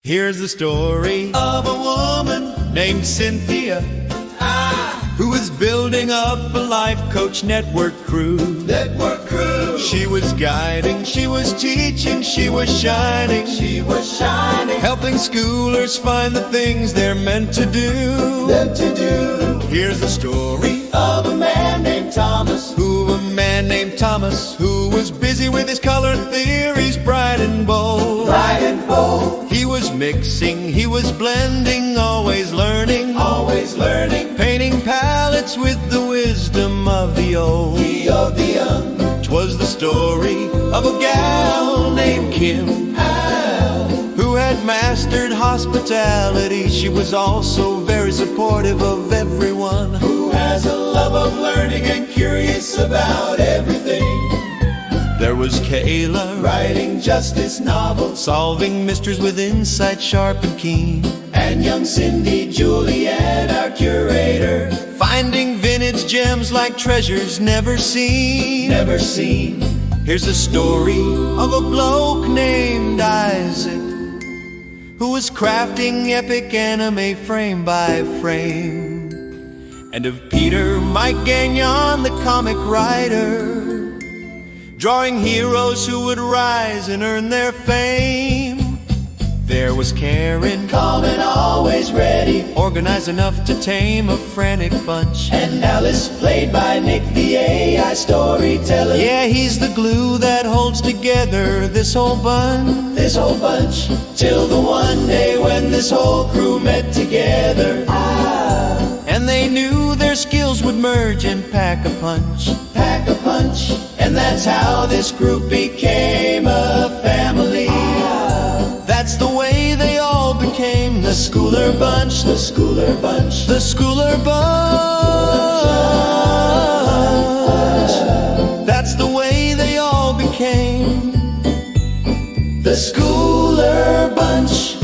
Here's the story of a woman named Cynthia, who was building up a life coach network crew. She was guiding, she was teaching, she was shining. Helping schoolers find the things they're meant to do. Here's the story of a man named Thomas, who was busy with his color theories, bright and bold. He was mixing, he was blending, always learning, painting palettes with the wisdom of the old. of the young. 'Twas the story of a gal named Kim, who had mastered hospitality. She was also very supportive of everyone, Who has a love of learning and curious about everything. There was Kayla, Writing justice novels, solving mysteries with insight sharp and keen. and young Cindy Juliet, our curator, Finding vintage gems like treasures never seen. never seen. Here's the story of a bloke named Isaac, who was crafting epic anime frame by frame. And of Peter Mike Gagnon, the comic writer, drawing heroes who would rise and earn their fame. There was Karen, Calm and always ready, organized enough to tame a frantic bunch. and Alice, played by Nick, the AI storyteller. Yeah, he's the glue that holds together this whole bunch. This whole bunch, till the one day when this whole crew met together. And they knew their skills would merge and pack a punch. Pack a punch, and that's how this group became a family. That's the way they all became the Skooler bunch, the Skooler bunch, the Skooler Bunch. That's the way they all became the Skooler bunch.